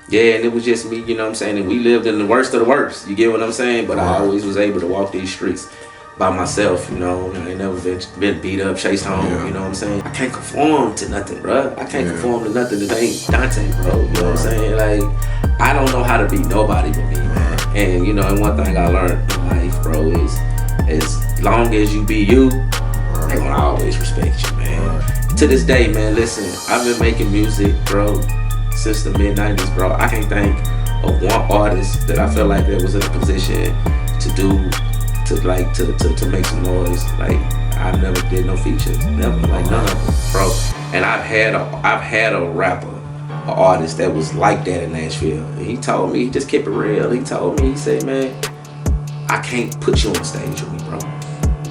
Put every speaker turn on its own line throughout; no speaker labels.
Yeah, and it was just me, you know what I'm saying? And we lived in the worst of the worst, you get what I'm saying? But I always was able to walk these streets by myself, you know. I ain't never been beat up, chased home, you know what I'm saying? I can't conform to nothing, bro. I can't conform to nothing that ain't Dante, bro. You know what I'm saying? Like, I don't know how to be nobody but me, man. And, you know, and one thing I learned in life, bro, is as long as you be you, they gonna always respect you, man. To this day, man, listen, I've been making music, bro, since the mid-90s, bro. I can't think of one artist that I felt like that was in a position to make some noise. Like, I never did no features, never, like none of them, bro. And I've had a rapper, an artist that was like that in Nashville. And he told me, he just kept it real. He told me, he said, man, I can't put you on stage with me, bro.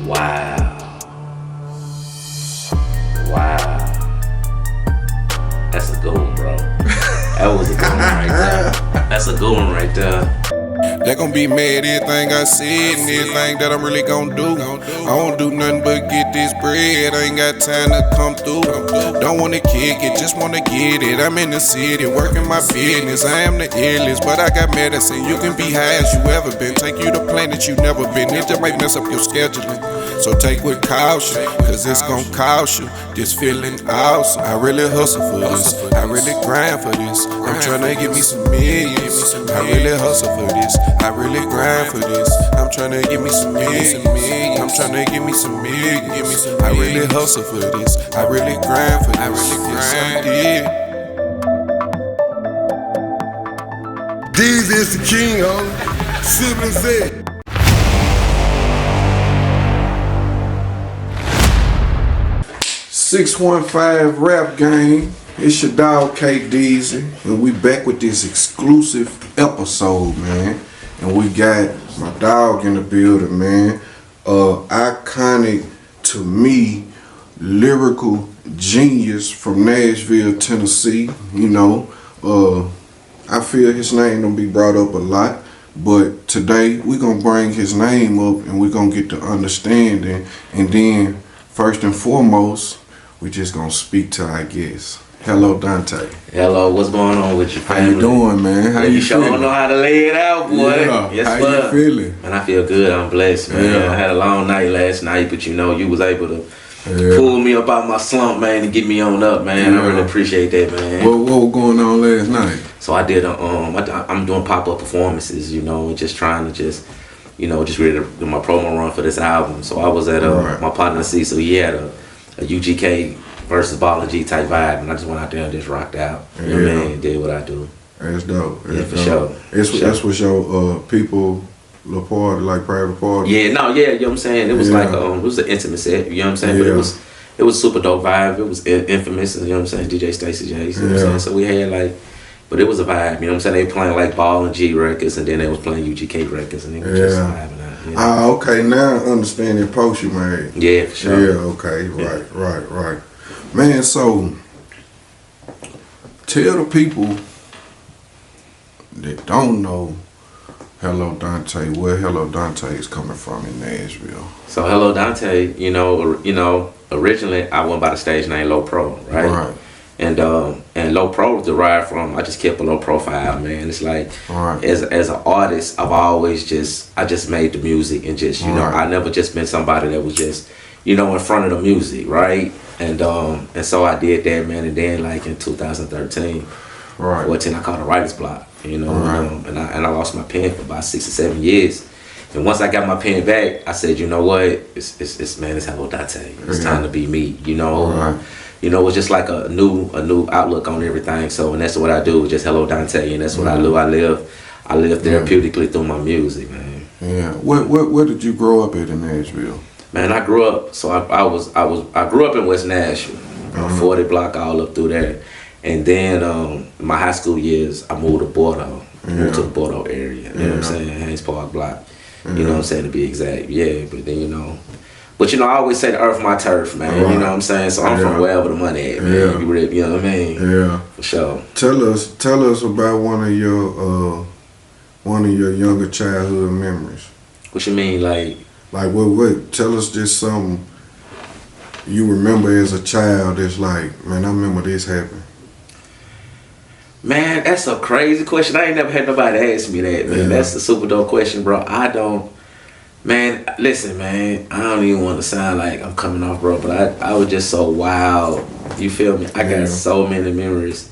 Wow. That's a good one, bro. That was a good one right there. That's a good one right there.
They gon' be mad everything I said and everything that I'm really gon' do. I don't do nothing but get this bread. I ain't got time to come through. Don't wanna kick it, just wanna get it. I'm in the city, working my business. I am the illest, but I got medicine. You can be high as you ever been. Take you to planets you never been. It just might mess up your scheduling. So take with caution, cause it's gon' cost you. This feeling awesome. I really hustle for this. I really grind for this. I'm tryna get me some millions. I really hustle for this. I really grind for this. I'm tryna get me some millions. I'm tryna get me some millions. I really hustle for this. I really grind for this. I really grind. Yeah.
D's is the king, homie. Simple as that. 615 Rap Game. It's your dog K Deezy, and we back with this exclusive episode, man. And we got my dog in the building, man. Iconic to me, lyrical genius from Nashville, Tennessee. You know, I feel his name don't be brought up a lot, but today we gonna bring his name up and we gonna get the understanding. And then first and foremost, we just gonna speak to our guest. Hellodonte.
Hello, what's going on with you, family?
How you doing, man? How you
sure feeling? Know how to lay it out, boy.
Yeah.
Yes,
how
sir.
You feeling?
Man, I feel good. I'm blessed, man.
Yeah.
I had a long night last night, but you know, you was able to pull me up out my slump, man, and get me on up, man. I really appreciate that, man.
What was going on last night?
So I did I'm doing pop-up performances, you know, just trying to just ready to do my promo run for this album. So I was at my partner C, so he had a UGK versus Ball and G type vibe, and I just went out there and just rocked out. You know what I mean? Did what I do.
That's dope.
Yeah, for sure.
That's what your people little party, like private party.
Yeah, you know what I'm saying? It was like it was an intimate set, you know what I'm saying? But it was super dope vibe. It was infamous, you know what I'm saying? DJ Stacy J, you know what I'm saying? So we had but it was a vibe, you know what I'm saying? They were playing like Ball and G records, and then they was playing UGK records, and they were just vibing out. You know?
Okay, now I understand the post you made.
Yeah, for sure.
Yeah, okay, right. Man, so tell the people that don't know Hellodonte where Hellodonte is coming from in Nashville.
So Hellodonte, you know, originally I went by the stage name Low Pro, right?
Right.
And Low Pro derived from, I just kept a low profile, man. It's like as an artist, I just made the music and just you know, I never just been somebody that was just in front of the music, right? And so I did that, man. And then like in 2013, 14, I caught a writer's block, you know, and I lost my pen for about 6 or 7 years. And once I got my pen back, I said, you know what, it's Hellodonte. It's time to be me, you know. You know, it's just like a new outlook on everything. So, and that's what I do, just Hellodonte, and that's what I do. I live therapeutically through my music, man.
Yeah. Where did you grow up at in Nashville?
Man, I grew up. So I grew up in West Nashville, 40 block all up through there, and then my high school years, I moved to Bordeaux, moved to the Bordeaux area. You know what I'm saying? Haynes Park block. You know what I'm saying, to be exact. Yeah, but then I always say the earth my turf, man. You know what I'm saying? So I'm from wherever the money at, man. You know what I mean? Yeah. For sure.
Tell us about one of your younger childhood memories.
What you mean, like
what? Tell us just something you remember as a child that's like, man, I remember this happened.
Man, that's a crazy question. I ain't never had nobody ask me that, man. Yeah. That's a super dope question, bro. I don't, man, listen, man, I don't even want to sound like I'm coming off, bro, but I was just so wild. You feel me? I got so many memories.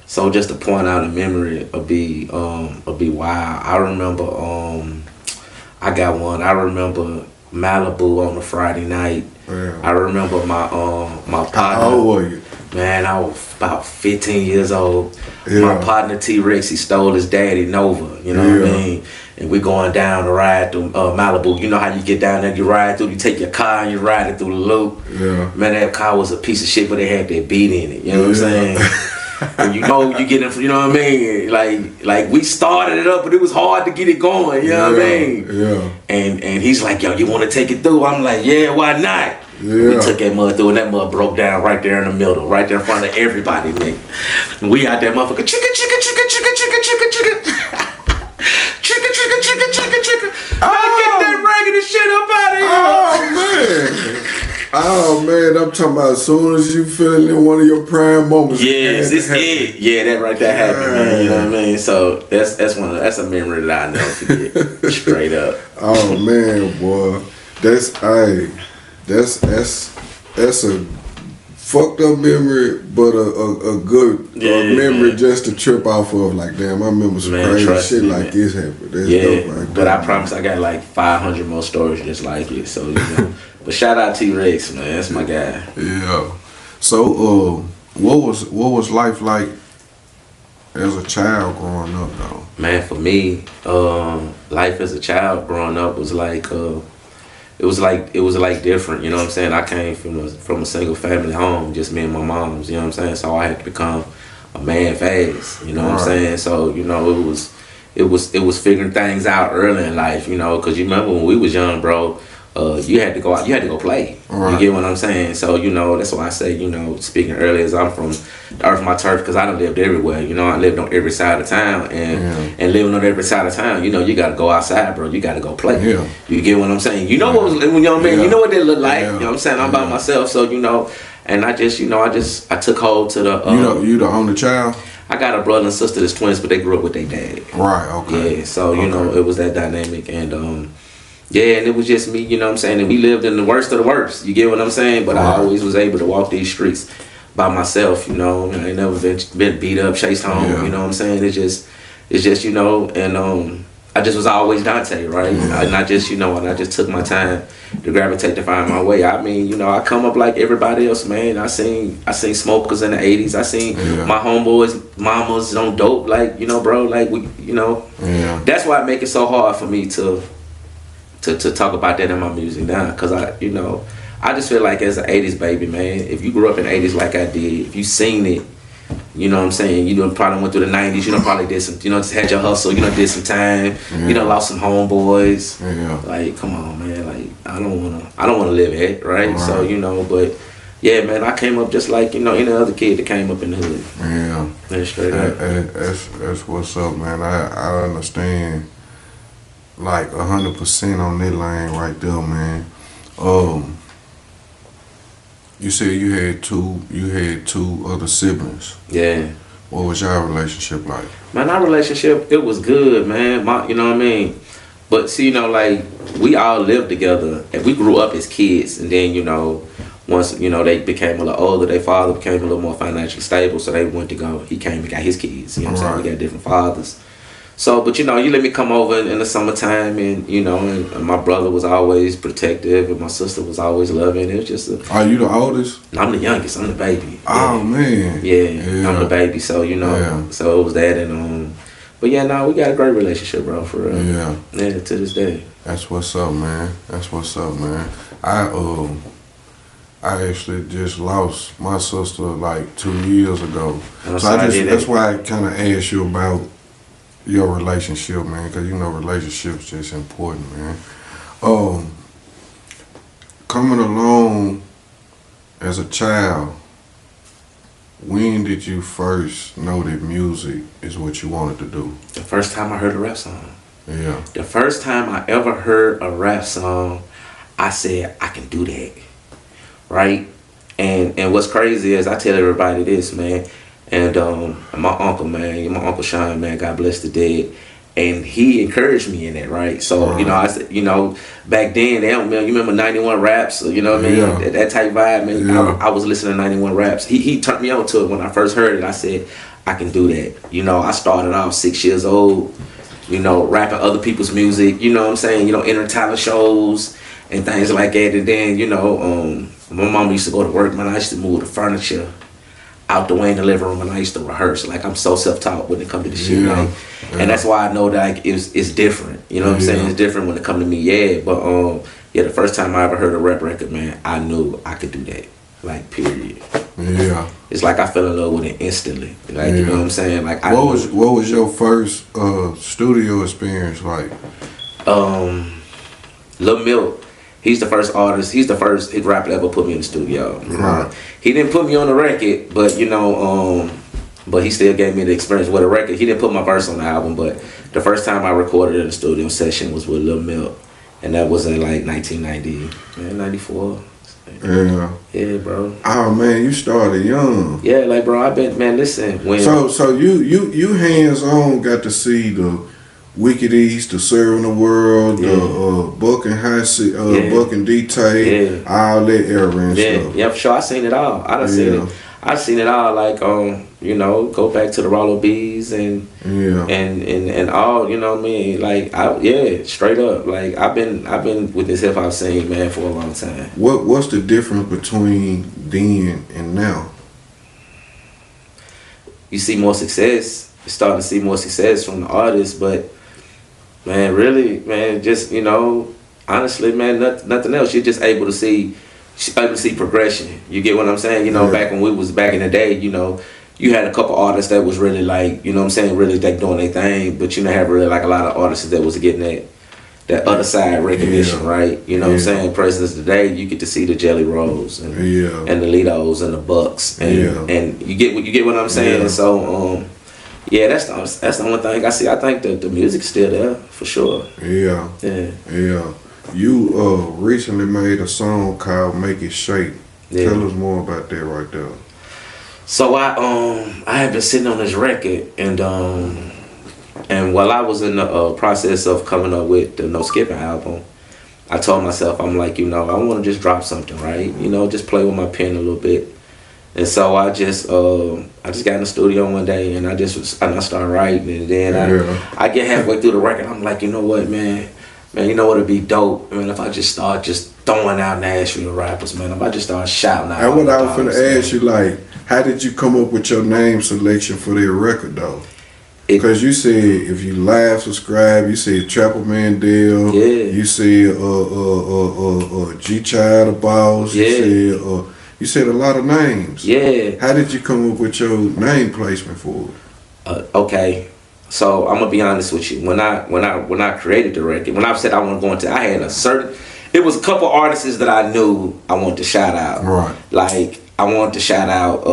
So just to point out a memory would be wild. I remember, I got one. I remember Malibu on a Friday night. Yeah. I remember my partner.
How old were you?
Man, I was about 15 years old. Yeah. My partner T-Rex, he stole his daddy Nova, you know what I mean? And we going down the ride through Malibu. You know how you get down there, you ride through, you take your car and you ride it through the loop. Yeah. Man, that car was a piece of shit, but it had that beat in it, you know what I'm saying? And you get it, you know what I mean? Like we started it up, but it was hard to get it going, you know what I mean? Yeah. And he's like, yo, you want to take it through? I'm like, yeah, why not? Yeah. We took that mud through and that mud broke down right there in the middle, right there in front of everybody, nigga. And we out there motherfucker, chicka. Get that raggedy shit up out of here.
Oh man, I'm talking about as soon as you feeling in one of your prime moments.
Yes, it's it. Yeah, that right there happened, man. You know what I mean? So that's a memory that I never forget. Straight up.
Oh man, boy. That's a fucked up memory, but a good memory just to trip off of. Like, damn, I remember some crazy shit like this happened. That's dope right there.
But I promise I got like 500 more stories just like it. So, you know. But shout out T-Rex, man. That's my guy.
Yeah. So, what was life like as a child growing up, though?
Man, for me, life as a child growing up was like, it was like different. You know what I'm saying? I came from a single family home, just me and my moms. You know what I'm saying? So I had to become a man fast. You know what I'm saying? So you know, it was figuring things out early in life. You know, because you remember when we was young, bro. You had to go out. You had to go play. Right. You get what I'm saying? So you know that's why I say, you know, speaking earlier, is I'm from the earth, my turf, because I done lived everywhere. You know, I lived on every side of town, and living on every side of town, you know, you got to go outside, bro. You got to go play. Yeah. You get what I'm saying? You know what was when young man. You know what they look like. You know what I'm saying? I'm by myself, so you know, and I took hold to the.
You the only child.
I got a brother and sister that's twins, but they grew up with their dad.
Right. Okay.
Yeah. So you know, it was that dynamic and. Yeah, and it was just me, you know what I'm saying? And we lived in the worst of the worst, you get what I'm saying? But I always was able to walk these streets by myself, you know. I ain't never been beat up, chased home, you know what I'm saying? It's just, you know, and I just was always Dante, right? And I just took my time to gravitate to find my way. I mean, you know, I come up like everybody else, man. I seen smokers in the 80s. I seen my homeboys, mamas on dope, like, you know, bro, like we, you know. Yeah. That's why it make it so hard for me to talk about that in my music now, because I just feel like as an 80s baby, man, if you grew up in the 80s like I did, if you seen it, you know what I'm saying, you done probably went through the 90s, you done probably did some, you know, just had your hustle, you done did some time, you done lost some homeboys, like, come on, man, like, I don't wanna live it, right? So, you know, but yeah, man, I came up just like, you know, any other kid that came up in the hood.
Yeah.
That's straight up.
That's what's up, man. I understand. Like 100% on that lane right there, man. You said you had two other siblings.
Yeah.
What was your relationship like?
Man, our relationship, it was good, man. You know what I mean? But see, you know, like, we all lived together and we grew up as kids, and then, you know, once, you know, they became a little older, their father became a little more financially stable, so they went to go, he came and got his kids, you know what I'm saying? We got different fathers. So, but you know, you let me come over in the summertime, and you know, and my brother was always protective, and my sister was always loving. It was just
Are you the oldest?
I'm the youngest. I'm the baby.
Oh man.
Yeah, I'm the baby. So you know, so it was that, and but yeah, no, we got a great relationship, bro. For real. Yeah, to this day.
That's what's up, man. That's what's up, man. I actually just lost my sister like 2 years ago. So that's why I kind of asked you about your relationship, man, because you know relationships just important, man. Coming along as a child, when did you first know that music is what you wanted to do?
The first time I heard a rap song.
Yeah.
The first time I ever heard a rap song, I said, I can do that, right? And what's crazy is, I tell everybody this, man, And my uncle Sean, man, God bless the dead. And he encouraged me in that, right? So, you know, I said, you know, back then, they don't, you remember 91 Raps, you know what I mean?
Yeah.
That type vibe, man.
Yeah.
I was listening to 91 Raps. He turned me on to it when I first heard it. I said, I can do that. You know, I started off 6 years old, you know, rapping other people's music, you know what I'm saying? You know, entering talent shows and things like that. And then, you know, my mom used to go to work, man. I used to move the furniture out the way in the living room, and I used to rehearse. Like, I'm so self-taught when it comes to the shit, like, and that's why I know that, like, it's different. You know what I'm saying? It's different when it comes to me, but the first time I ever heard a rap record, man, I knew I could do that. Like, period.
Yeah.
It's like I fell in love with it instantly. Like, you know what I'm saying? Like,
what was your first studio experience like?
Lil Milk. He's the first artist. He's the first hit rapper that ever put me in the studio.
Right.
He didn't put me on the record, but you know, but he still gave me the experience with a record. He didn't put my verse on the album, but the first time I recorded in a studio session was with Lil Milk, and that was in like 1990, 94.
Yeah.
Yeah, bro.
Oh man, you started young.
Yeah, like bro, I bet, man. Listen, when
so you hands on got to see the Wicked East, the Serving the World, the Buck and High, Buck and Detail, all that era and stuff.
Yeah, for sure. I seen it all. I done seen it. I seen it all. Like you know, go back to the Rollo B's and all. You know what I mean? Like straight up. Like I've been with this hip hop scene, man, for a long time.
What's the difference between then and now?
You see more success. You're starting to see more success from the artists, but man, really, man, just, you know, honestly, man, nothing else. You're just able to see progression. You get what I'm saying? You know, back when we was back in the day, you know, you had a couple artists that was really like, you know what I'm saying, really like doing their thing, but you know, have really like a lot of artists that was getting that other side recognition, right? You know what I'm saying? For instance, today you get to see the Jelly Rolls and the Litos and the Bucks and you get what I'm saying?
Yeah.
So yeah, that's the only thing I see. I think that the music's still there for sure.
Yeah. You recently made a song called "Make It Shake." Tell us more about that right there.
So I have been sitting on this record and while I was in the process of coming up with the No Skipping album, I told myself, I'm like, you know, I want to just drop something, right? You know, just play with my pen a little bit. And so I just got in the studio one day and I started writing, and then I get halfway through the record, I'm like, you know what, man, you know what, it'd be dope, man, if I just start just throwing out Nashville rappers, man. If I just start shouting out.
And what I was finna ask you, like, how did you come up with your name selection for their record though? Because you said if you live subscribe, you said Trapper Mandel, you said G Child the Boss, you said a lot of names. Yeah. How did you come up with your name placement for it?
Okay, so I'm gonna be honest with you. When I created the record, when I said I want to go into, I had it was a couple artists that I knew I wanted to shout out.
Right.
Like I wanted to shout out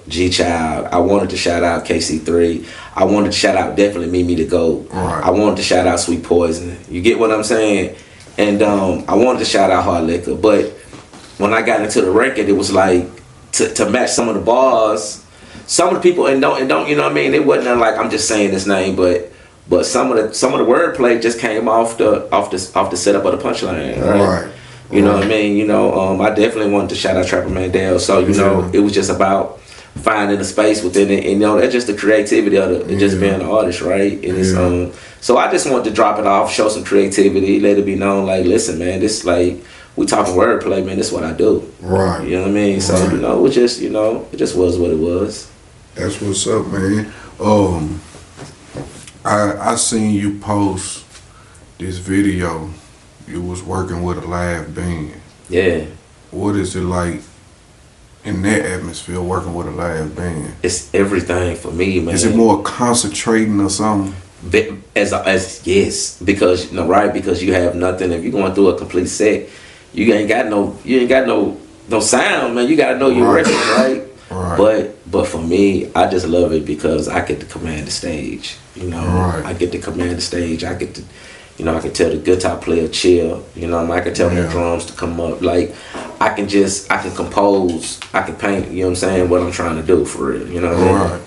G Child. I wanted to shout out KC3. I wanted to shout out definitely Mimi the Goat.
Right.
I wanted to shout out Sweet Poison. You get what I'm saying? And I wanted to shout out Hard Liquor, but when I got into the record, it was like to match some of the bars, some of the people and don't you know what I mean? It wasn't like I'm just saying this name, but some of the wordplay just came off the setup of the punchline. Right. You know what I mean? You know, I definitely wanted to shout out Trapper Mandel. So you know, it was just about finding a space within it, and you know, that's just the creativity of it, just being an artist, right? And it's so I just wanted to drop it off, show some creativity, let it be known, like, listen, man, this like. We talking wordplay, man. This is what I do.
Right.
You know what I mean? So you know, it just was what it was.
That's what's up, man. I seen you post this video. You was working with a live band.
Yeah. What
is it like in that atmosphere working with a live band?
It's everything for me, man.
Is it more concentrating or something?
As yes, because because you have nothing. If you're going through a complete set. You ain't got no sound, man. You gotta know your records, right? Right. But for me, I just love it because I get to command the stage. You know, I get to command the stage. I get to, You know, I can tell the guitar player chill. You know, I can tell my drums to come up. Like, I can compose, I can paint. You know what I'm saying? What I'm trying to do for real. You know what I mean? Right.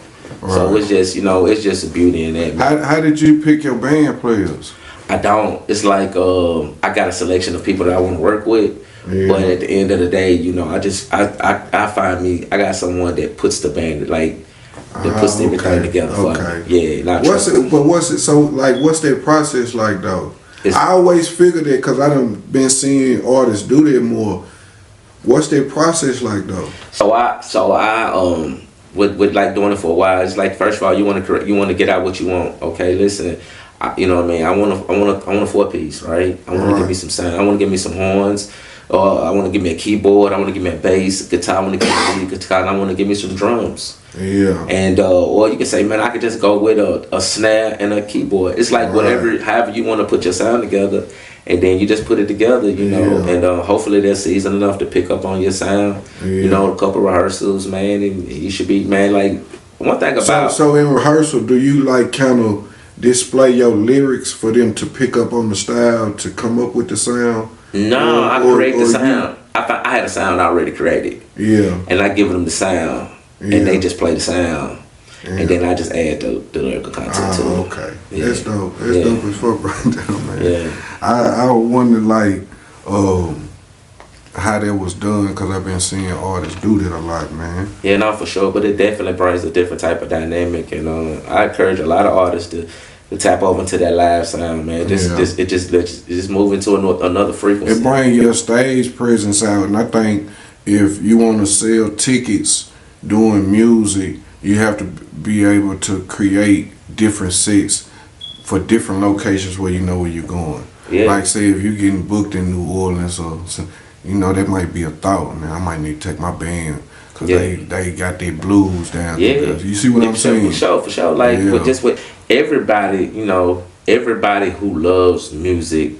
So it's just, you know, it's just a beauty in that.
How did you pick your band players?
I don't. It's like I got a selection of people that I want to work with. Yeah. But at the end of the day, you know, I find I got someone that puts the band that puts everything together for me. Yeah.
What's their process like though? I always figured that because I done been seeing artists do that more. What's their process like though? So
I with like doing it for a while. It's like, first of all, you want to get out what you want. Okay, listen. You know what I mean? I want a 4-piece, right? I want to give me some sound. I want to give me some horns. I want to give me a keyboard. I want to give me a bass guitar. I want to give me a lead guitar. And I want to give me some drums. Yeah. And or you can say, man, I could just go with a snare and a keyboard. It's like however you want to put your sound together, and then you just put it together, you know. And hopefully they're seasoned enough to pick up on your sound. You know, a couple rehearsals, man, and you should be, man. Like, one thing about
so in rehearsal, do you like kind of display your lyrics for them to pick up on the style to come up with the sound?
No, I create the sound. I had a sound already created. Yeah. And I give them the sound, and they just play the sound, and then I just add the lyrical content to it.
Okay. Yeah. That's dope. That's dope as fuck right there, man. Yeah. I wonder like how that was done, because I've been seeing artists do that a lot, man.
Yeah, no, for sure. But it definitely brings a different type of dynamic, and I encourage a lot of artists to tap over into that live sound, man. It just move into another frequency.
It brings your stage presence out, and I think if you want to sell tickets doing music, you have to be able to create different sets for different locations where you know where you're going. Yeah. Like, say if you're getting booked in New Orleans or you know, that might be a thought, man. I might need to take my band, because they got their blues down. Yeah. You see what I'm saying?
For sure. Like, with everybody, you know, everybody who loves music,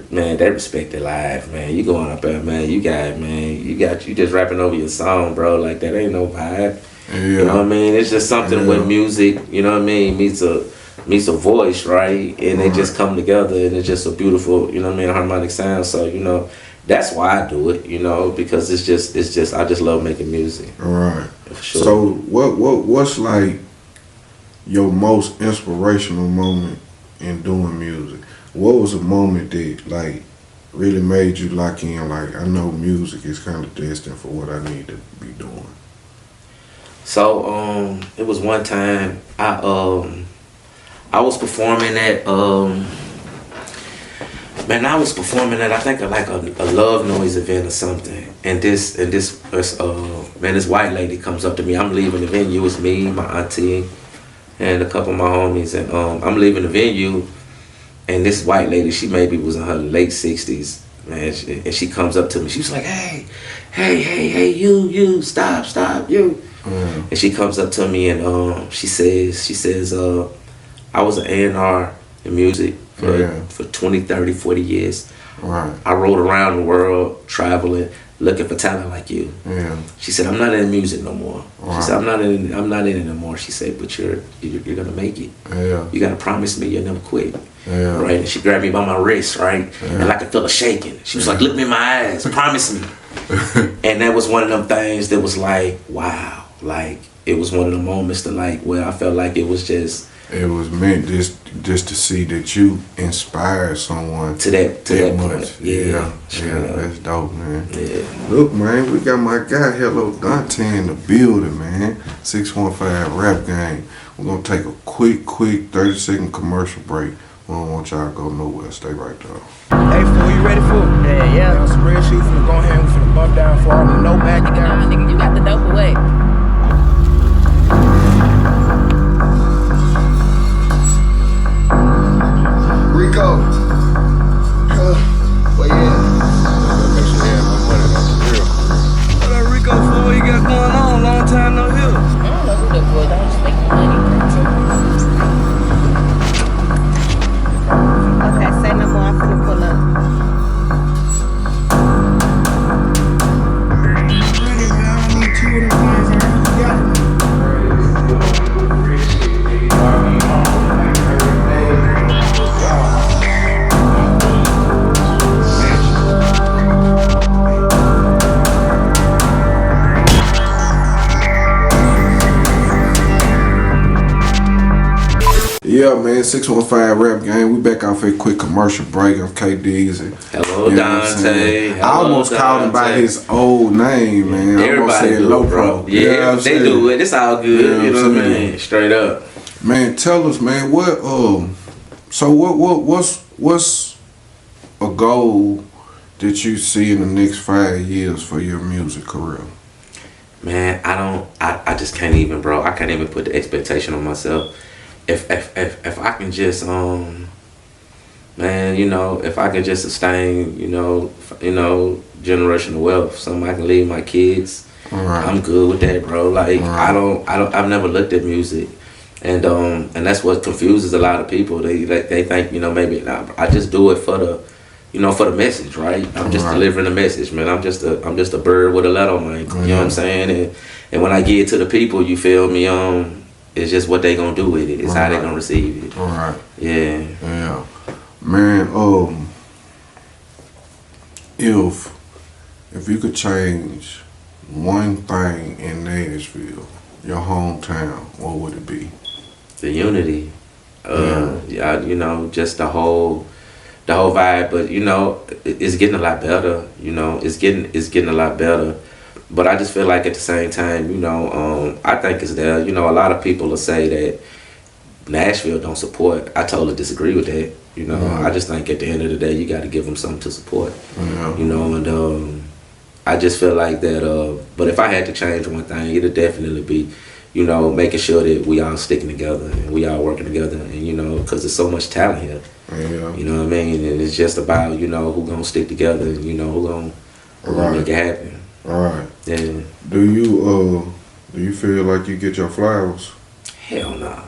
man, they respect it live, man. You going up there, man, you just rapping over your song, bro. Like, that ain't no vibe. Yeah. You know what I mean? It's just something with music, you know what I mean, meets a voice, right? And they just come together, and it's just a beautiful, you know what I mean, harmonic sound. So, you know, that's why I do it, you know, because it's just I just love making music.
All right. For sure. So what's like your most inspirational moment in doing music? What was a moment that like really made you lock in, like, I know music is kind of destined for what I need to be doing?
So it was one time I was performing at I think like a Love Noise event or something, and this white lady comes up to me. I'm leaving the venue. It's me, my auntie, and a couple of my homies, and I'm leaving the venue, and this white lady, she maybe was in her late 60s, man, and she comes up to me. She was like, hey, you, stop, you. And she comes up to me, and she says, I was an A&R in music for 20, 30, 40 years. Right. I rode around the world, traveling, looking for talent like you. Yeah. She said, I'm not in music no more. Right. She said, I'm not in it no more. She said, but you're gonna make it. Yeah. You gotta promise me you'll never quit. Yeah. Right. And she grabbed me by my wrist, right? Yeah. And I could feel her shaking. She was like, look me in my eyes, promise me. And that was one of them things that was like, wow. Like, it was one of the moments that, like, where I felt like it was
meant just to see that you inspired someone
to that
much.
Point.
Yeah, that's dope, man. Yeah. Look, man, we got my guy Hellodonte in the building, man. 615 Rap Game. We're gonna take a quick 30-second commercial break. We don't want y'all to go nowhere. Stay right there.
Hey, fool, you ready, fool? Yeah. On some real shit, finna go ahead and finna bump down for all the no bag down.
Nigga, you got the dope away.
Rico. Well, yeah. Make sure they have my money on the real. What up, Rico, fool? What you got going on? Long time no hear.
I don't know who that was. I'm just making money. Okay, say no more. I'm finna pull up.
I don't need two of them
Yeah, man, 615 Rap Game. We back off a quick commercial break. I'm KD's.
Hellodonte.
I almost called him by his old name, man. I almost
Everybody
said
do
Low
it, bro.
Pro.
Yeah, they do it. It's all good. You know what I mean? Straight up.
Man, tell us, man, what so what's a goal that you see in the next 5 years for your music career?
Man, I just can't even, bro. I can't even put the expectation on myself. If I can just man, you know, if I can just sustain, you know, generational wealth, something I can leave my kids, I'm good with that, bro. Like I've never looked at music, and that's what confuses a lot of people. They think, you know, maybe I just do it for the, you know, for the message, right? I'm just delivering the message, man. I'm just a bird with a letter on my ankle, you know what I'm saying? And when I get to the people, you feel me? It's just what they gonna do with it. It's how they gonna receive it. Yeah.
Yeah. Man, if you could change one thing in Nashville, your hometown, what would it be?
The unity. Yeah, you know, just the whole vibe. But you know, it's getting a lot better. You know, it's getting a lot better. But I just feel like at the same time, you know, I think it's there. You know, a lot of people will say that Nashville don't support. I totally disagree with that. You know, I just think at the end of the day, you got to give them something to support. You know, and I just feel like that. But if I had to change one thing, it'd definitely be, you know, making sure that we all sticking together and we all working together. And you know, because there's so much talent here. You know what I mean? And it's just about, you know, who gonna stick together and, you know, who gonna make it happen. Yeah.
Do you feel like you get your flowers?
Hell no.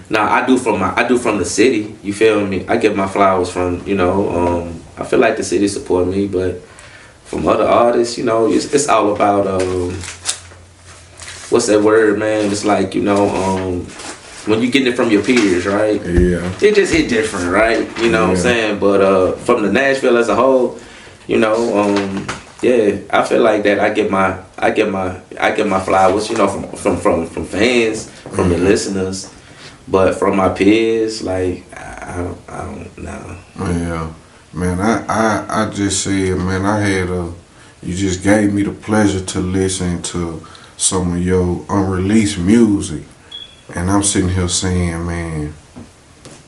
Nah, I do from the city. You feel me? I get my flowers from, you know, I feel like the city support me, but from other artists, you know, it's all about what's that word, man? It's like, you know, when you getting it from your peers, right?
Yeah.
It just hit different, right? You know what I'm saying? But from the Nashville as a whole, you know, yeah, I feel like that I get my flowers, you know, from fans, from the listeners, but from my peers, like I don't know.
Yeah, man, I just said, man, you just gave me the pleasure to listen to some of your unreleased music, and I'm sitting here saying, man,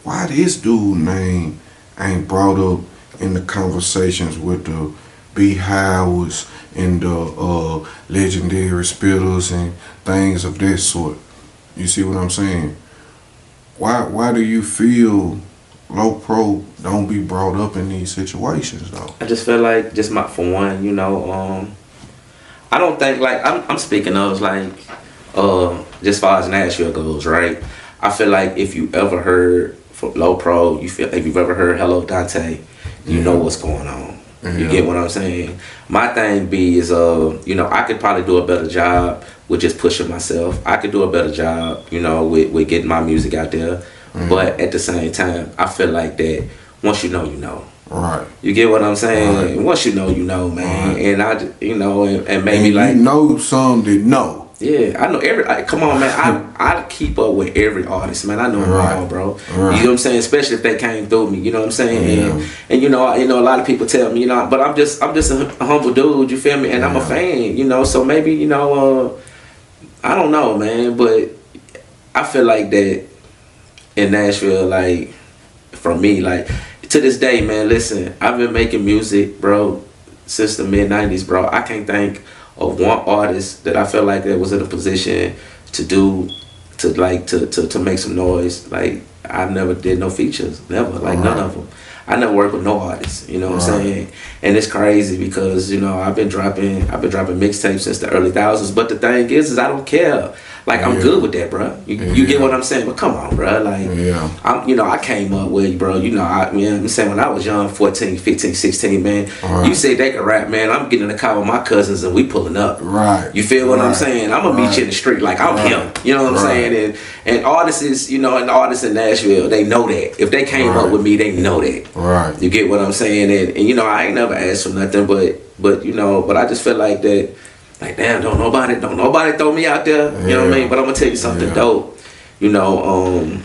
why this dude name ain't brought up in the conversations with the B. Howards and the legendary spitters and things of that sort? You see what I'm saying? Why do you feel Low Pro don't be brought up in these situations though?
I just feel like, for one, you know, I don't think, like, I'm speaking of, like, just far as Nashville goes, right? I feel like if you ever heard Low Pro, if you've ever heard Hellodonte, you know what's going on. You get what I'm saying? My thing is, you know, I could probably do a better job with just pushing myself. I could do a better job, you know, with getting my music out there. But at the same time, I feel like that once you know, you know.
Right.
You get what I'm saying? Once you know, man. And I, you know, and maybe
and
like,
you know some that know.
Yeah, I know come on, man. I keep up with every artist, man. I know them all, bro. You know what I'm saying? Especially if they came through me. You know what I'm saying? And you know, a lot of people tell me, you know, but I'm just a humble dude. You feel me? And I'm a fan. You know, so maybe, you know, I don't know, man. But I feel like that in Nashville, like, for me, like, to this day, man. Listen, I've been making music, bro, since the mid-90s, bro. I can't think of one artist that I felt like that was in a position to make some noise. Like, I never did no features, never, like none of them. I never worked with no artists, you know what I'm saying? And it's crazy because, you know, I've been dropping mixtapes since the early thousands. But the thing is I don't care. Like, I'm good with that, bro. You get what I'm saying? But come on, bro. Like, I'm, you know, I came up with, bro, you know, I'm saying when I was young, 14, 15, 16, man, you say they can rap, man, I'm getting in the car with my cousins and we pulling up. You feel what I'm saying? I'm going to meet you in the street like I'm him. You know what I'm saying? And artists, you know, and artists in Nashville, they know that. If they came up with me, they know that. You get what I'm saying? And you know, I ain't never asked for nothing, but you know, but I just feel like that. Like, damn, don't nobody throw me out there. You know what I mean? But I'm gonna tell you something dope. You know,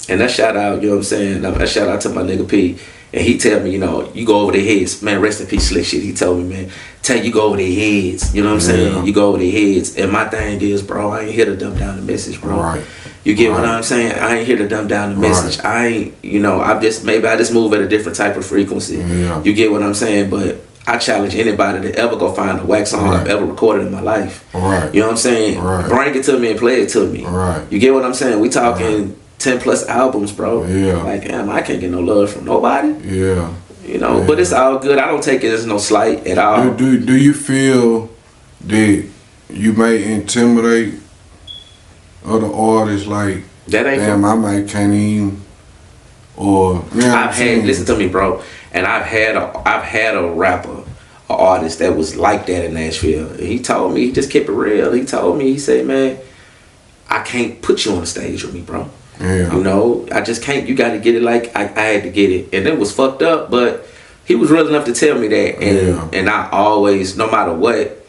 And that shout out, you know what I'm saying? That shout out to my nigga P. And he tell me, you know, you go over their heads. Man, rest in peace, Slick Shit. He told me, man, tell you go over their heads. You know what I'm saying? You go over their heads. And my thing is, bro, I ain't here to dumb down the message, bro.
Right.
You get what I'm saying? I ain't here to dumb down the message. I ain't, you know, maybe I just move at a different type of frequency.
Yeah.
You get what I'm saying? But I challenge anybody to ever go find a wax song I've ever recorded in my life.
Right.
You know what I'm saying?
Right.
Bring it to me and play it to me.
Right.
You get what I'm saying? We talking 10 plus albums, bro.
Yeah.
Like, damn, I can't get no love from nobody.
Yeah.
You know, but it's all good. I don't take it as no slight at all.
Do you feel that you may intimidate other artists like,
That ain't
damn, I might can't even, or you know
I've had, listen to me, bro, and I've had a rapper, an artist that was like that in Nashville. And he told me, he just kept it real. He told me, he said, man, I can't put you on the stage with me, bro.
Yeah.
You know, I just can't. You got to get it like I had to get it, and it was fucked up. But he was real enough to tell me that, and I always, no matter what,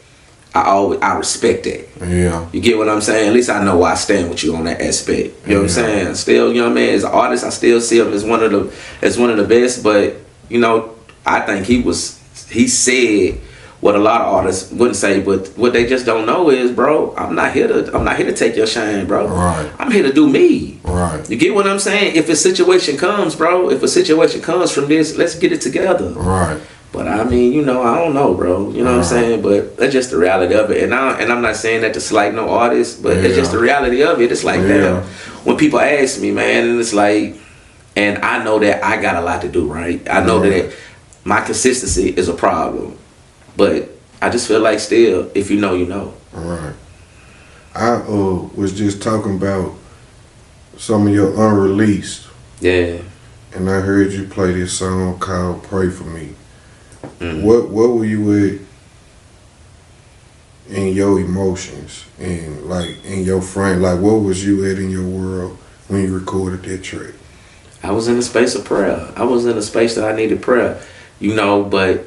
I respect that.
Yeah.
You get what I'm saying? At least I know where I stand with you on that aspect. You know what I'm saying? Still, you know what I mean? As an artist, I still see him as one of the best. But you know, I think he said what a lot of artists wouldn't say, but what they just don't know is, bro, I'm not here to take your shine, bro.
Right.
I'm here to do me.
Right.
You get what I'm saying? If a situation comes, bro, if a situation comes from this, let's get it together.
Right.
But I mean, you know, I don't know, bro. You know what I'm saying? But that's just the reality of it. And I'm not saying that to slight no artist, but it's just the reality of it. It's like that. When people ask me, man, and it's like, and I know that I got a lot to do, right? I know that my consistency is a problem. But I just feel like still, if you know, you know.
Right. I was just talking about some of your unreleased.
Yeah.
And I heard you play this song called Pray For Me.
Mm-hmm.
What were you at in your emotions and like in your frame? Like what was you at in your world when you recorded that track?
I was in a space of prayer. I was in a space that I needed prayer. You know, but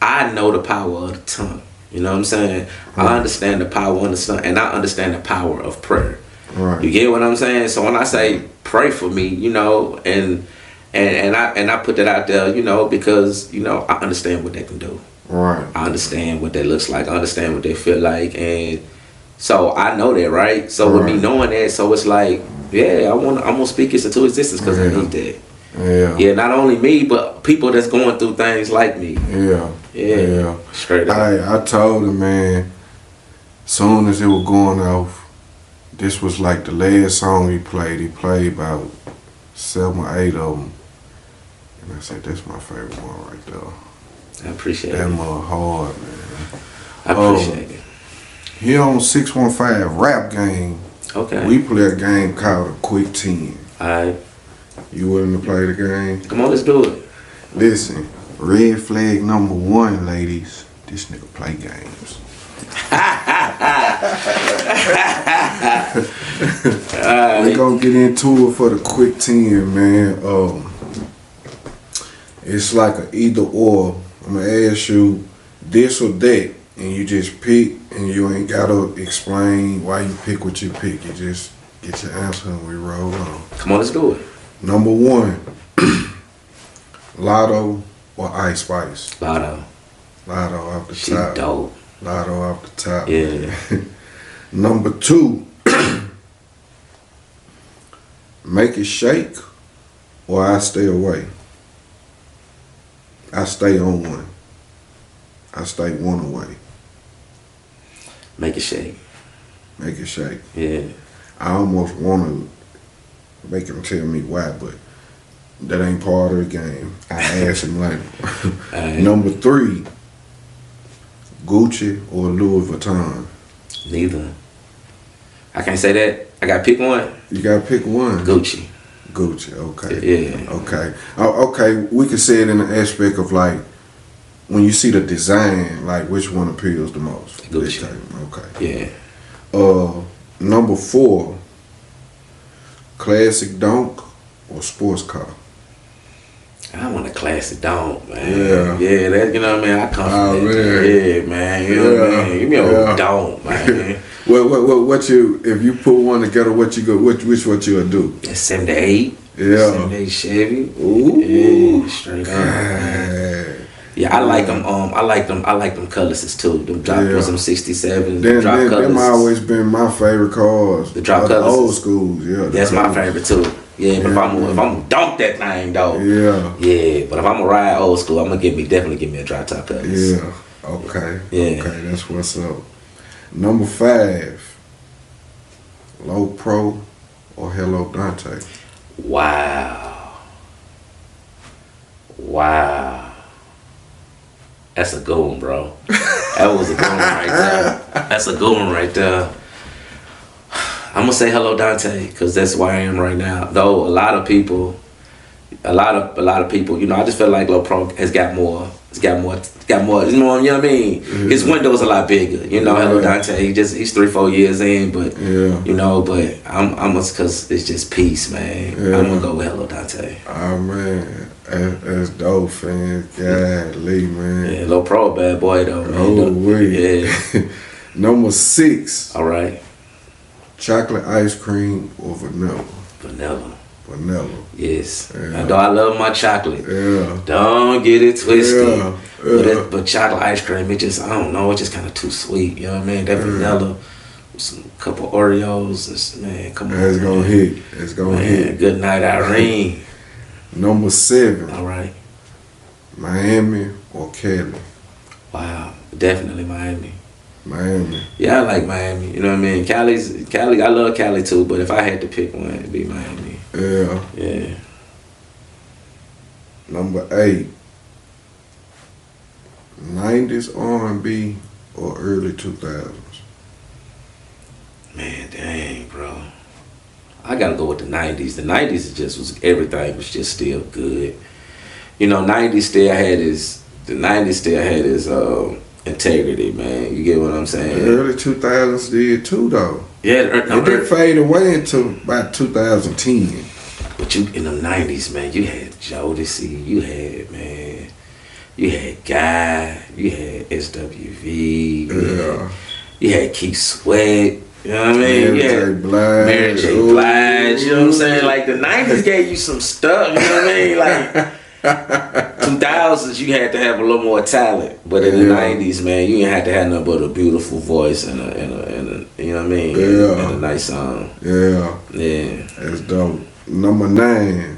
I know the power of the tongue. You know what I'm saying?
Right.
I understand the power of the tongue, and I understand the power of prayer.
Right.
You get what I'm saying? So when I say pray for me, you know, and I put that out there, you know, because you know I understand what they can do.
Right.
I understand what that looks like. I understand what they feel like, and so I know that, right? So with me knowing that, so it's like, yeah, I'm gonna speak it into existence because I need that.
Yeah.
Yeah, not only me, but people that's going through things like me. Yeah. Straight up.
I told him, man, soon as it was going off, this was like the last song he played. He played about 7 or 8 of them. And I said, that's my favorite one right there.
I appreciate
that
it.
more hard, man.
I appreciate it.
Here on 615 Rap Game,
Okay.
we play a game called a Quick 10.
Alright.
You willing to play the game?
Come on, let's do it.
Listen, red flag number 1, ladies. This nigga play games. We're gonna get into it for the Quick 10, man. It's like a either or. I'm gonna ask you this or that, and you just pick, and you ain't gotta explain why you pick what you pick. You just get your answer and we roll on.
Come on, let's do it.
Number 1, Lotto or Ice Spice?
Lotto.
Lotto off the
She
top.
dope.
Lotto off the top.
Yeah.
Number 2, Make It Shake or I Stay Away? I stay on one. I stay one away.
Make it shake.
Make It Shake.
Yeah.
I almost want to make him tell me why, but that ain't part of the game. I ask him later.
Right.
Number 3, Gucci or Louis Vuitton?
Neither. I can't say that. I gotta pick one.
You gotta pick one.
Gucci.
Gucci, okay.
Yeah.
Okay. Okay, we can say it in the aspect of like, when you see the design, like which one appeals the most?
Gucci.
Okay.
Yeah.
Number 4, classic donk or sports car?
I want a classic donk, man.
Yeah.
Yeah, that, you know what I mean? I come
Oh,
from that.
man.
Yeah, man. You know what I mean? Give me a donk, man.
What you if you put one together? What you go? Which what you'll do?
78.
Yeah.
78 Chevy.
Ooh.
Yeah, straight up. Man. Yeah, I like them. I like them colorless too. Them drop was them 67.
Them
colors.
always been my favorite cars.
The drop colors.
Old schools. Yeah.
That's my favorite too. Yeah, but if I'm gonna dunk that thing though.
Yeah.
Yeah, but if I'm gonna ride old school, I'm gonna definitely give me a drop top colors.
Yeah. Okay.
Yeah.
Okay, that's what's up. Number 5. Low Pro or Hellodonte?
Wow. That's a good one, bro. That was a good one right there. That's a good one right there. I'm gonna say Hellodonte because that's where I am right now. Though a lot of people, you know, I just feel like Low Pro has got more. You know what I mean?
Yeah.
His window's a lot bigger. You know, Hellodonte, he's 3-4 years in, but you know, but I'm because it's just peace, man.
Yeah.
I'm gonna go with Hellodonte.
Oh man, that's dope, fam. Golly, man.
Yeah, Low Pro, bad boy though, man.
Oh wait.
Yeah.
Number 6.
All right.
Chocolate ice cream or vanilla? Vanilla.
Yes.
Yeah.
Though I love my chocolate.
Yeah.
Don't get it twisted.
Yeah. Yeah.
But chocolate ice cream, it just, I don't know, it's just kind of too sweet. You know what I mean? That vanilla with some couple Oreos, man, come on.
It's gonna hit. It's gonna hit.
Good night, Irene.
Number 7.
All right.
Miami or Cali?
Wow. Definitely Miami.
Miami.
Yeah, I like Miami. You know what I mean? Cali, I love Cali too, but if I had to pick one, it'd be Miami.
Yeah.
Yeah.
Number 8. 90s R&B or early 2000s?
Man, dang, bro. I gotta go with the 90s. The 90s everything was just still good. You know, 90s still had his integrity, man. You get what I'm saying?
The early 2000s did too, though.
Yeah,
it didn't fade away until about 2010.
But you in the 90s, man, you had Jodeci, you had Guy, you had SWV, you had Keith Sweat. You know what I mean? Mary J. Blige. You know what I'm saying? Like the 90s gave you some stuff. You know what I mean? Like 2000s, you had to have a little more talent, but in the 90s, man, you didn't have to have nothing but a beautiful voice and a you know what I mean? And a nice song.
Yeah.
Yeah.
That's dope. Number 9,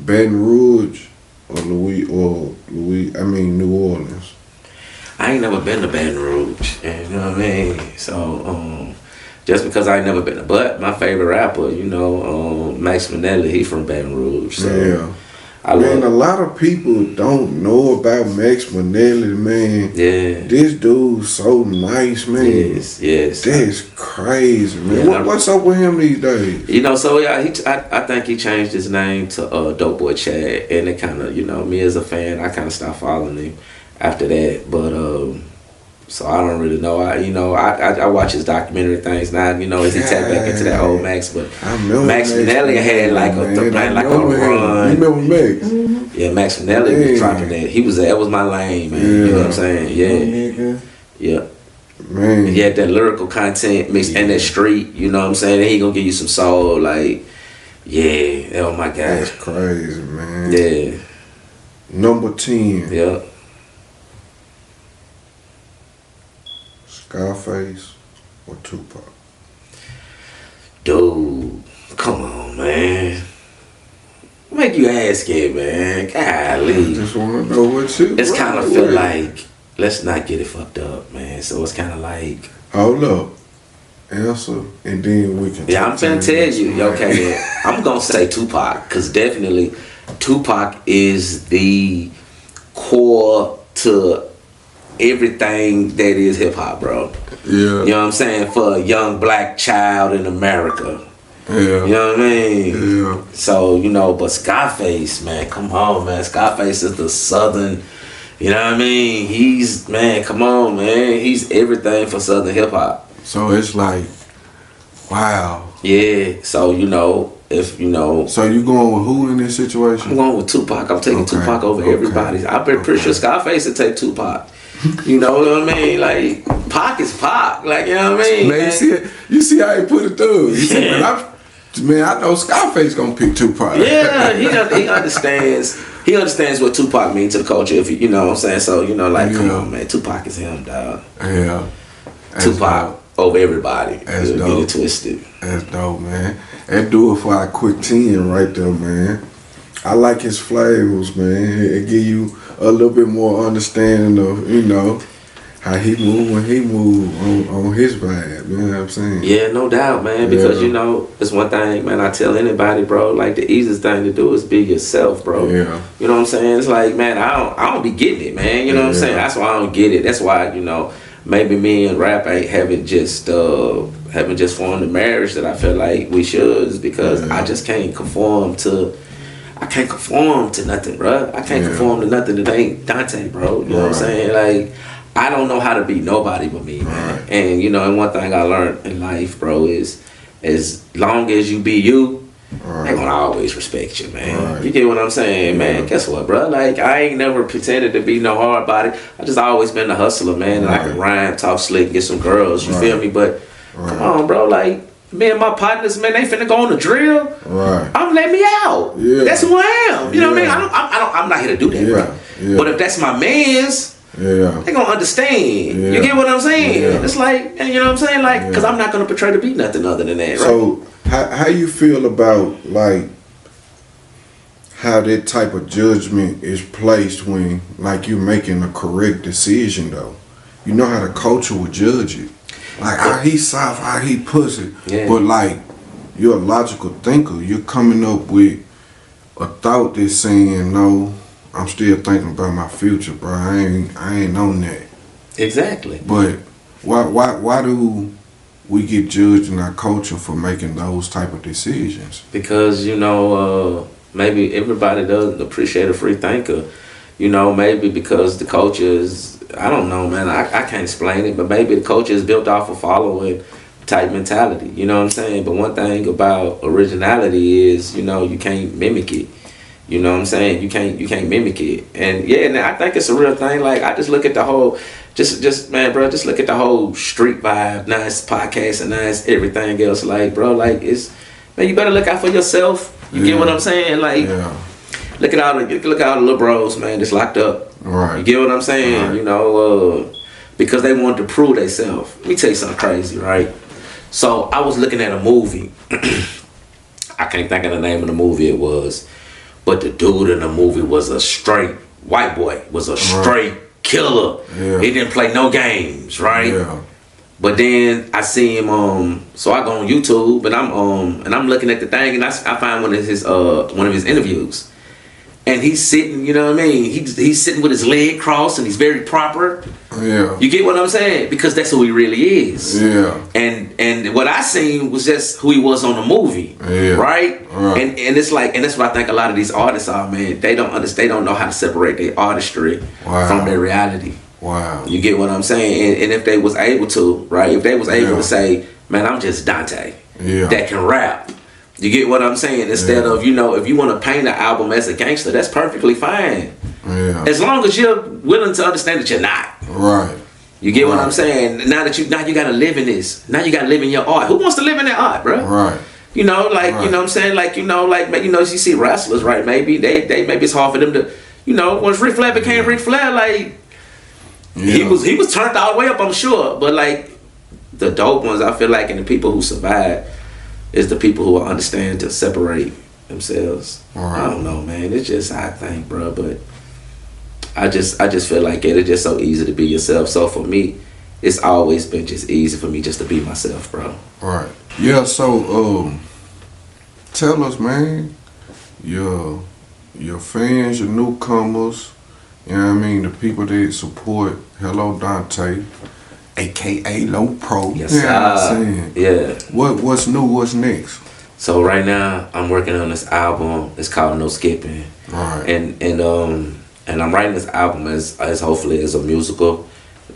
Baton Rouge or New Orleans.
I ain't never been to Baton Rouge, you know what I mean? So, just because I ain't never been, but my favorite rapper, you know, Max Minnelli, he from Baton Rouge. So
yeah. A lot of people don't know about Max Minnelli, man.
Yeah.
This dude's so nice, man.
Yes.
That's crazy, man.
Yeah,
What's up with him these days?
You know, so yeah, I think he changed his name to Dope Boy Chad, and it kind of, you know, me as a fan, I kind of stopped following him after that. But so I don't really know. I watch his documentary things now. You know, as he tapped back into that old Max, but Max Minnelli had like a run.
You remember Max?
Mm-hmm. Yeah, Max Minnelli was dropping that. That was my lane, man. You know what I'm saying? Yeah.
Man.
He had that lyrical content mixed and that street. You know what I'm saying? And he gonna give you some soul, like, oh my God.
That's crazy, man.
Yeah.
Number 10.
Yeah.
Scarface or Tupac?
Dude, come on, man. Make you ask it, man. Golly.
I just want to know what you.
It's kind of feel like, let's not get it fucked up, man. So it's kind of like.
Hold up. Answer, and then we can.
Yeah, I'm finna tell you. Okay, yeah. I'm gonna say Tupac, because definitely Tupac is the core to everything that is hip hop, bro.
Yeah.
You know what I'm saying? For a young black child in America.
Yeah.
You know what I mean?
Yeah.
So, you know, but Scarface, man, come on, man. Scarface is the southern, you know what I mean? He's, man, come on, man. He's everything for southern hip hop.
So it's like, wow.
Yeah. So, you know, if, you know.
So you going with who in this situation?
I'm going with Tupac. I'm taking Tupac over everybody. I'm pretty sure Scarface would take Tupac. You know what I mean? Like Pac is Pac. Like, you know what I mean?
Man, you see how he put it through. You see, man, I know Scarface gonna pick Tupac.
Yeah, he understands. He understands what Tupac means to the culture. If you know what I'm saying. So like, come on, man, Tupac is him, dog.
Yeah.
Tupac over everybody.
That's
dope. Get it twisted.
That's dope, man. That do it for our quick 10 right there, man. I like his flavors, man. It give you a little bit more understanding of, how he move when he move on his vibe. You know what I'm saying?
Yeah, no doubt, man. Because it's one thing, man. I tell anybody, bro. Like the easiest thing to do is be yourself, bro.
Yeah.
You know what I'm saying? It's like, man, I don't be getting it, man. You know what I'm saying? That's why I don't get it. That's why maybe me and rap haven't just formed a marriage that I feel like we should. Is because I just can't conform to. I can't conform to nothing, bro. I can't conform to nothing that ain't Dante, bro. You know what I'm saying? Like, I don't know how to be nobody but me, man.
Right.
And one thing I learned in life, bro, is as long as you be you, they gonna always respect you, man.
Right.
You get what I'm saying, man? Guess what, bro? Like, I ain't never pretended to be no hard body. I just always been a hustler, man. And I can rhyme, talk slick, get some girls. You feel me? But come on, bro. Like, me and my partners, man, they finna go on the drill.
Right.
I'm letting me out. Yeah. That's who I am. You know what I mean? I'm not here to do that, bro. Yeah. But if that's my man's, they gonna understand.
Yeah.
You get what I'm saying?
Yeah.
It's like, you know what I'm saying? Like, because I'm not gonna portray to be nothing other than that, right?
So, how you feel about, like, how that type of judgment is placed when, like, you making a correct decision, though? You know how the culture would judge it. Like, how he soft, how he pussy.
Yeah.
But, like, you're a logical thinker. You're coming up with a thought that's saying, no, I'm still thinking about my future, bro. I ain't on that.
Exactly.
But why do we get judged in our culture for making those type of decisions?
Because, maybe everybody doesn't appreciate a free thinker. Maybe because the culture is, I don't know, man. I can't explain it, but maybe the culture is built off of following type mentality. You know what I'm saying? But one thing about originality is, you can't mimic it. You know what I'm saying? You can't mimic it. And I think it's a real thing. Like, I just look at the whole, just look at the whole street vibe, nice podcast and nice everything else. Like, bro, like, man, you better look out for yourself. You get what I'm saying? Like, look at all the little bros, man, that's locked up.
Right.
You get what I'm saying? Right. Because they wanted to prove themselves. Let me tell you something crazy, right? So I was looking at a movie. I can't think of the name of the movie it was. But the dude in the movie was a straight white boy, was a straight killer. Yeah. He didn't play no games, right? Yeah. But then I see him, so I go on YouTube and I'm looking at the thing and I find one of his interviews. And he's sitting, you know what I mean? He's sitting with his leg crossed and he's very proper. Yeah. You get what I'm saying? Because that's who he really is. Yeah. And what I seen was just who he was on the movie. Yeah. Right? And it's like, and that's what I think a lot of these artists are, man. They don't know how to separate their artistry from their reality. Wow. You get what I'm saying? And if they was able to, right? If they was able to say, man, I'm just Dante. Yeah. That can rap. You get what I'm saying? Instead of, if you want to paint an album as a gangster, that's perfectly fine. Yeah. As long as you're willing to understand that you're not. Right. You get what I'm saying? Now you gotta live in this. Now you gotta live in your art. Who wants to live in that art, bro? Right. You know what I'm saying? Like, you see wrestlers, right? Maybe maybe it's hard for them to, once Ric Flair became Ric Flair, like, he was turned all the way up, I'm sure. But like the dope ones, I feel like, and the people who survive is the people who will understand to separate themselves. Right. I don't know, man. It's just I think, bro. But I just feel like it's just so easy to be yourself. So for me, it's always been just easy for me just to be myself, bro. Right.
Yeah. So tell us, man, your fans, your newcomers. You know what I mean? The people that support Hellodonte, aka Low Pro.
Yes, you know what I'm saying? Yeah.
What's new? What's next?
So right now I'm working on this album. It's called No Skipping. Right. And I'm writing this album as hopefully as a musical,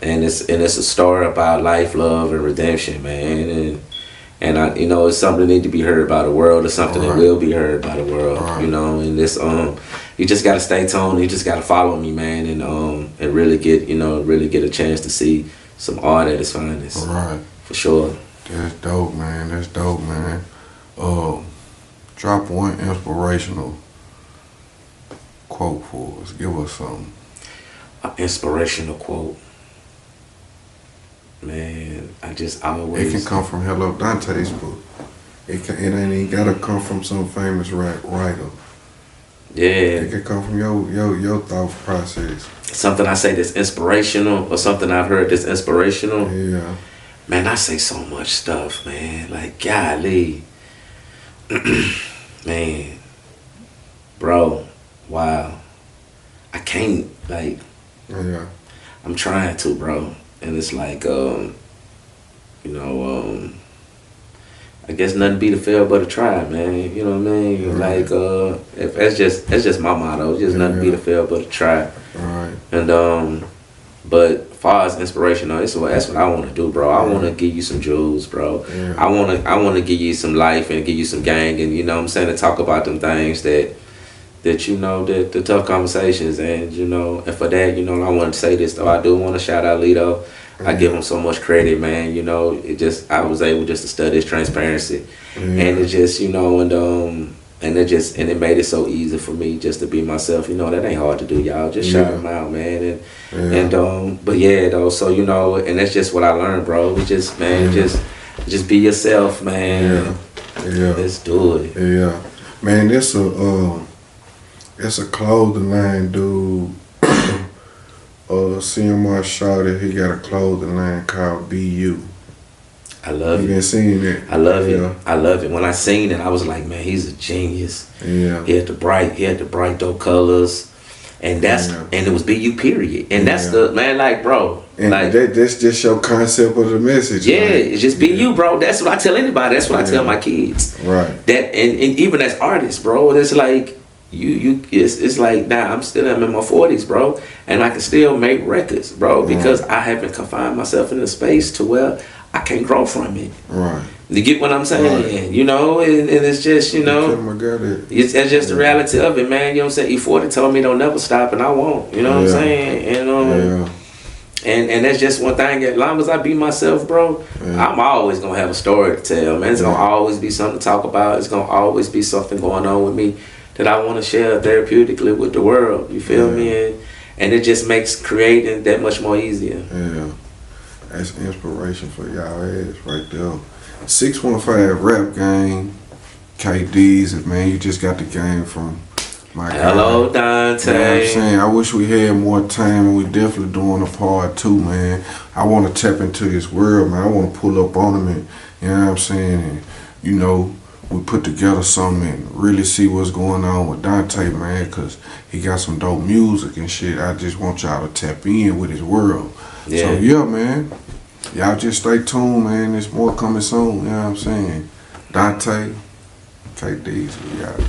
and it's a story about life, love, and redemption, man. And I, it's something that need to be heard by the world. It's something that will be heard by the world. Right. And this you just gotta stay tuned. You just gotta follow me, man, and really get really get a chance to see some art at its finest.
All right.
For sure.
That's dope, man. That's dope, man. Drop one inspirational quote for us. Give us something.
An inspirational quote. Man, I just always.
It can come from Hellodonte's book. It ain't even gotta come from some famous writer.
Yeah.
It can come from your thought process.
Something I say that's inspirational, or something I've heard that's inspirational.
Yeah.
Man, I say so much stuff, man. Like, golly. Man. Bro. Wow. I can't, like.
Yeah.
I'm trying to, bro. And it's like, I guess nothing beat a fail but a try, man. You know what I mean?
Right.
Like, if that's just my motto. It's just nothing beat a fail but a try.
Right.
And but as far as inspirational, that's what I want to do, bro. I want to give you some jewels, bro.
Yeah.
I want to give you some life and give you some gang, and you know what I'm saying, to talk about them things that the tough conversations, and and for that, I want to say this though. I do want to shout out Lito. I give him so much credit, man. I was able just to study his transparency, and it just, and it made it so easy for me just to be myself. That ain't hard to do, y'all. Just shout him out, man. But yeah, though. So and that's just what I learned, bro. It's just, man, just be yourself, man.
Yeah.
Let's do it.
Yeah, man. It's a clothing line, dude. CMR shouted he got a clothing line called BU.
I love
You
it.
been seeing it?
I love it. I love it. When I seen it, I was like, man, he's a genius.
Yeah.
He had the bright dope colors, and and it was BU period. And that's the man, like, bro.
And
like
that's just your concept of the message.
yeah,
like,
it's just BU, bro. That's what I tell anybody. That's what I tell my kids.
Right.
That and even as artists, bro, it's like it's like now I'm in my 40s, bro, and I can still make records, bro, because I haven't confined myself in a space to where I can't grow from it.
Right.
You get what I'm saying?
Right.
And it's just, it's just the reality of it, man. You know what I'm saying? E40 told me don't never stop, and I won't. You know what I'm saying? And and that's just one thing. As long as I be myself, bro, I'm always gonna have a story to tell, man. It's gonna always be something to talk about. It's gonna always be something going on with me that I want to share therapeutically with the world. You feel me? And it just makes creating that much more easier.
Yeah. That's inspiration for y'all ass right there. 615 rap game. KD's, man, you just got the game from my guy.
Hellodonte.
You know what I'm saying? I wish we had more time, and we definitely doing a part 2, man. I want to tap into his world, man. I want to pull up on him, and you know what I'm saying? And we put together something and really see what's going on with Dante, man, because he got some dope music and shit. I just want y'all to tap in with his world.
Yeah.
So, yeah, man. Y'all just stay tuned, man. There's more coming soon, you know what I'm saying? Dante, KD's, we got it.